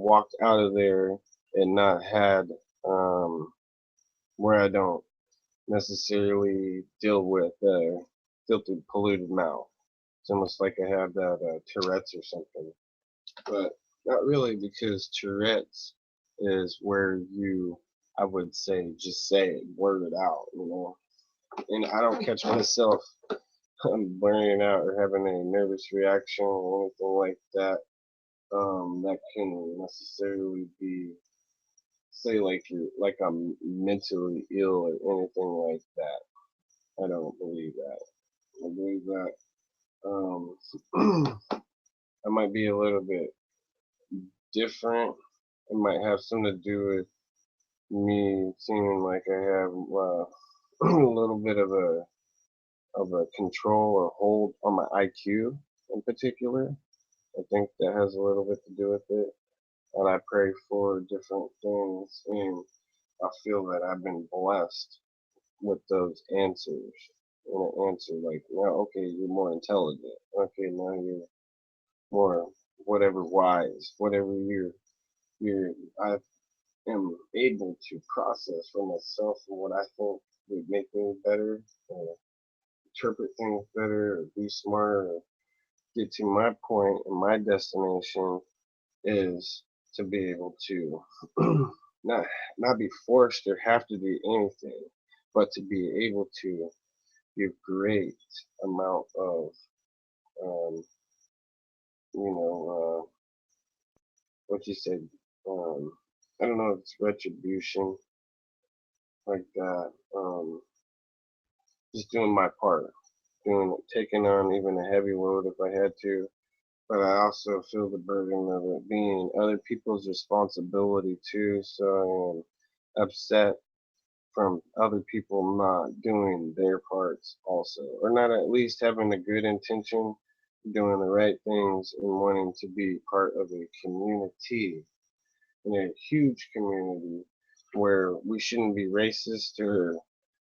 walked out of there and not had um, where I don't necessarily deal with filthy, polluted mouth. It's almost like I have that Tourette's or something, but not really because Tourette's is where you, I would say, just say it, blurt it out, And I don't catch myself blurting out or having a nervous reaction or anything like that. That can necessarily be say like you're like I'm mentally ill or anything like that. I don't believe that. I believe that I might be a little bit different. It might have something to do with me seeming like I have a little bit of a control or hold on my IQ in particular. I think that has a little bit to do with it. And I pray for different things, and I feel that I've been blessed with those answers. And an answer like, now, okay, you're more intelligent. Okay, now you're more whatever wise, whatever you're. I am able to process for myself and what I think would make things better, or interpret things better, or be smarter, or get to my point and my destination is to be able to not not be forced or have to do anything, but to be able to give great amount of um, what you said. Um, I don't know if it's retribution like that. Just doing my part, taking on even a heavy load if I had to. But I also feel the burden of it being other people's responsibility too. So I am upset from other people not doing their parts also, or not at least having a good intention, doing the right things, and wanting to be part of a community, in a huge community where we shouldn't be racist or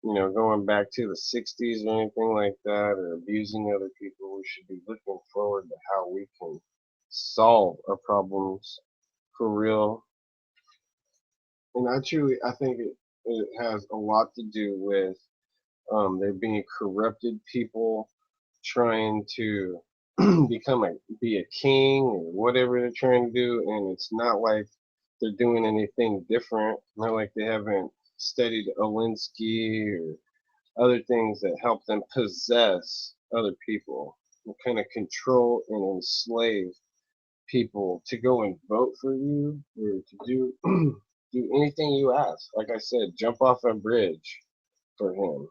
going back to the 60s or anything like that, or abusing other people. We should be looking forward to how we can solve our problems for real. And I think it has a lot to do with there being corrupted people trying to be a king or whatever they're trying to do, and it's not like they're doing anything different. Not like they haven't studied Alinsky or other things that help them possess other people and kind of control and enslave people to go and vote for you or to do do anything you ask. Like I said, jump off a bridge for him.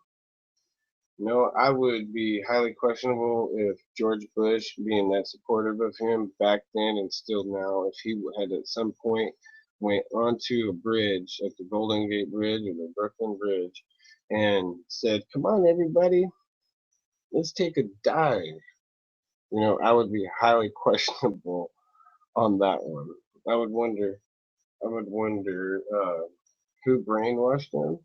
No, I would be highly questionable if George Bush, being that supportive of him back then and still now, if he had at some point went onto a bridge, like the Golden Gate Bridge or the Brooklyn Bridge, and said, "Come on, everybody, let's take a dive." I would be highly questionable on that one. I would wonder, who brainwashed him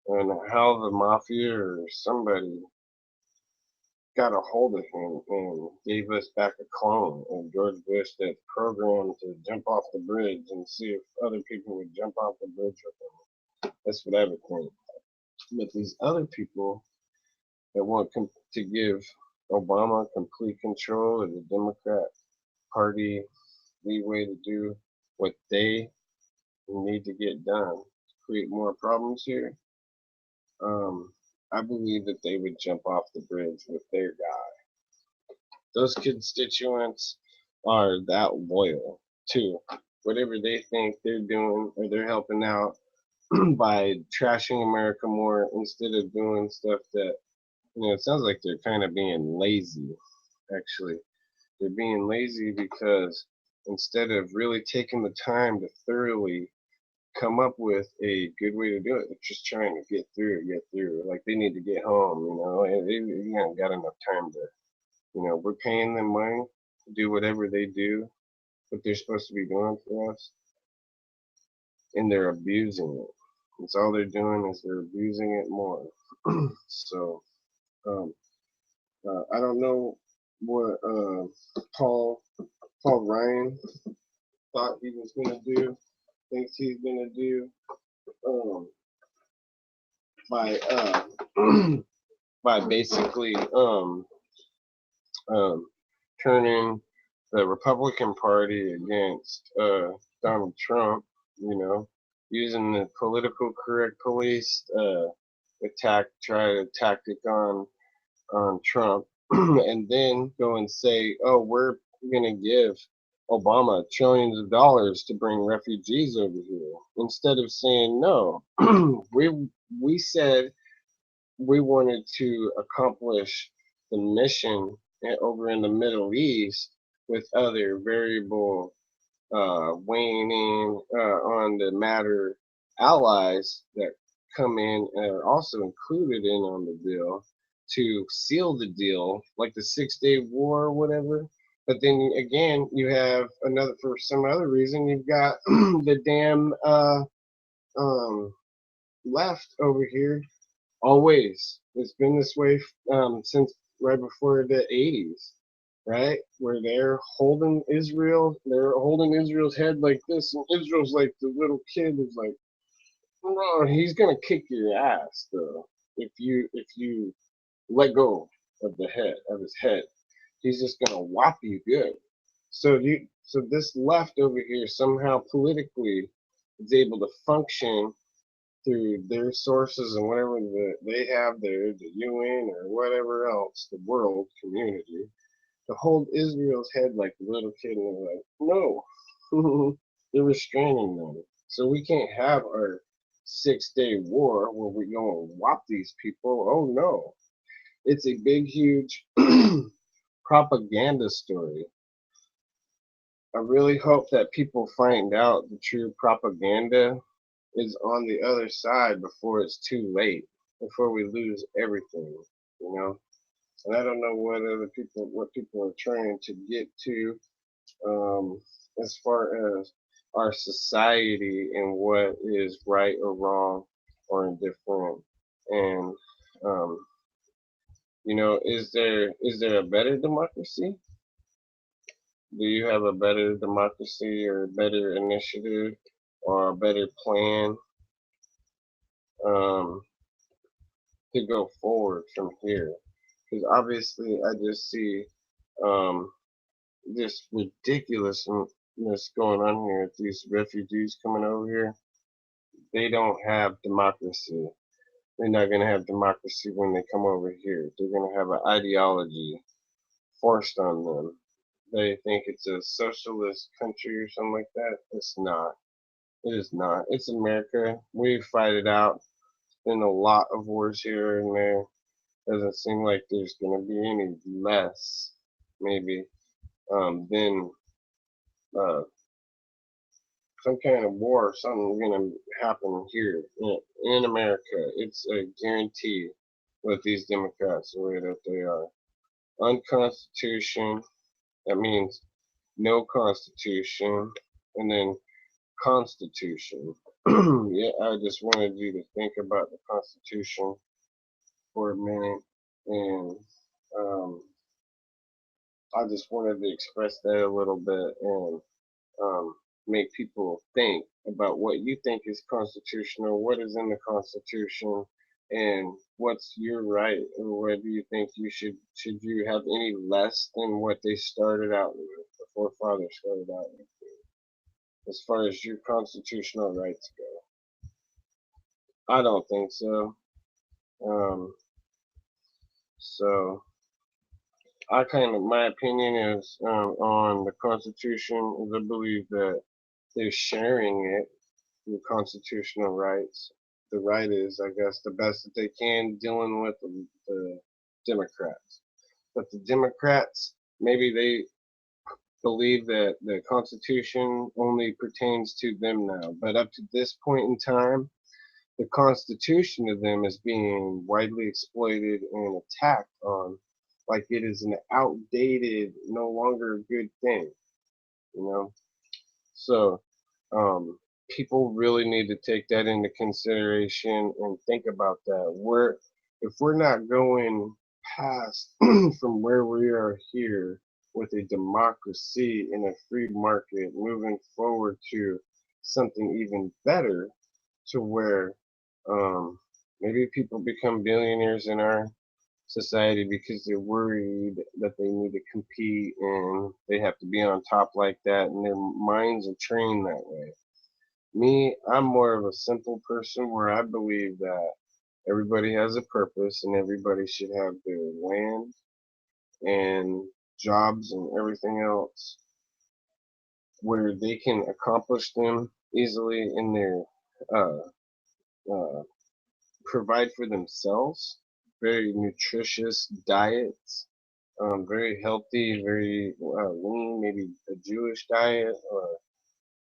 and how the mafia or somebody got a hold of him and gave us back a clone of George Bush that's programmed to jump off the bridge and see if other people would jump off the bridge with him. That's what I would think. But these other people that want to give Obama complete control of the Democrat Party leeway to do what they need to get done to create more problems here, um, I believe that they would jump off the bridge with their guy. Those constituents are that loyal to whatever they think they're doing or they're helping out by trashing America more instead of doing stuff that, it sounds like they're kind of being lazy, actually. They're being lazy because instead of really taking the time to thoroughly come up with a good way to do it, they're just trying to get through. Like they need to get home, and they haven't got enough time to, we're paying them money to do whatever they do, what they're supposed to be doing for us, and they're abusing it. That's all they're doing is they're abusing it more. So, um, I don't know what Paul Paul Ryan thought he was gonna do, thinks he's gonna do, um, by by basically um, turning the Republican Party against Donald Trump, you know, using the political correct police try to tactic on Trump, and then go and say, oh, we're going to give Obama trillions of dollars to bring refugees over here, instead of saying no. We said we wanted to accomplish the mission over in the Middle East with other variable weighing in on the matter allies that come in and are also included in on the deal to seal the deal, like the 6 Day War or whatever. But then again, you have another, for some other reason, you've got the damn um, left over here. Always, it's been this way since right before the 80s, right? Where they're holding Israel's head like this, and Israel's like the little kid is like, bro, he's gonna kick your ass though if you let go of the head of his head. He's just gonna whop you good. So this left over here somehow politically is able to function through their sources and whatever they have there, the UN or whatever else, the world community, to hold Israel's head like a little kid, and they're like, no, they're restraining them. So we can't have our 6 Day War where we go and whop these people. Oh no, it's a big, huge propaganda story. I really hope that people find out the true propaganda is on the other side before it's too late, before we lose everything, you know. And I don't know what people are trying to get to, um, as far as our society and what is right or wrong or indifferent. And um, is there a better democracy? Do you have a better democracy or a better initiative or a better plan um, to go forward from here? Because obviously, I just see um, this ridiculousness going on here with these refugees coming over here. They don't have democracy. They're not going to have democracy when they come over here. They're going to have an ideology forced on them. They think it's a socialist country or something like that. It's not. It is not. It's America. We fight it out. Been a lot of wars here and there. Doesn't seem like there's going to be any less, maybe, than some kind of war or something going to happen here in America. It's a guarantee with these Democrats the way that they are. Unconstitution, that means no constitution, and then constitution. Yeah, I just wanted you to think about the Constitution for a minute, and um, I just wanted to express that a little bit and um, make people think about what you think is constitutional, what is in the Constitution, and what's your right, or what do you think should you have any less than what they started out with, the forefathers started out with, as far as your constitutional rights go? I don't think so. Um, so my opinion is on the Constitution is I believe that they're sharing it, the constitutional rights. The right is, I guess, the best that they can dealing with the Democrats. But the Democrats, maybe they believe that the Constitution only pertains to them now. But up to this point in time, the Constitution of them is being widely exploited and attacked on like it is an outdated, no longer a good thing, you know? So, people really need to take that into consideration and think about that. If we're not going past from where we are here with a democracy and a free market moving forward to something even better to where maybe people become billionaires in our society because they're worried that they need to compete and they have to be on top like that, and their minds are trained that way. Me, I'm more of a simple person where I believe that everybody has a purpose and everybody should have their land and jobs and everything else where they can accomplish them easily in their uh, uh, provide for themselves. Very nutritious diets, very healthy, very lean, maybe a Jewish diet, or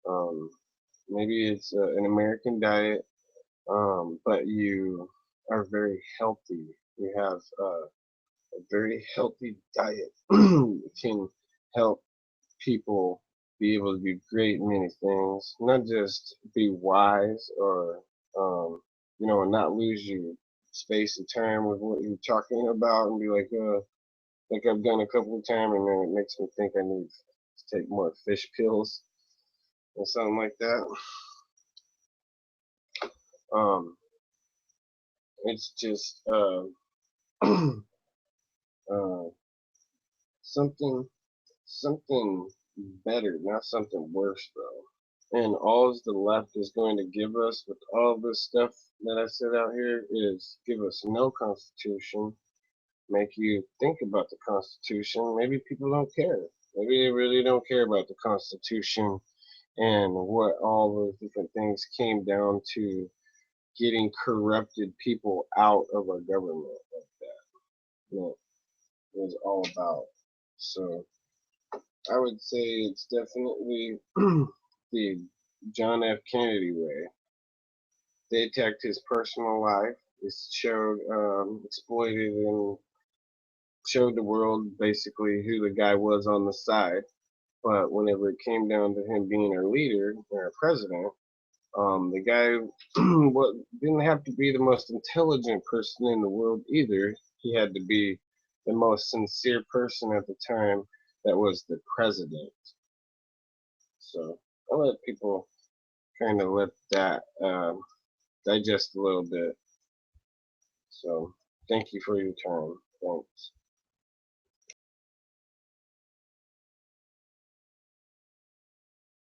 um, maybe it's an American diet, but you are very healthy. You have a very healthy diet can help people be able to do great many things, not just be wise or not lose your space and time with what you're talking about and be like I've done a couple of times, and then it makes me think I need to take more fish pills or something like that. Um, it's just uh, something something better, not something worse though. And all the left is going to give us with all this stuff that I said out here is give us no constitution, make you think about the Constitution. Maybe people don't care. Maybe they really don't care about the Constitution and what all those different things came down to getting corrupted people out of our government like that. It was all about. So I would say it's definitely the John F. Kennedy way. They attacked his personal life. It showed, exploited, and showed the world basically who the guy was on the side. But whenever it came down to him being our leader, our president, the guy didn't have to be the most intelligent person in the world either. He had to be the most sincere person at the time that was the president. So I'll let people kind of let that digest a little bit. So thank you for your time. Thanks.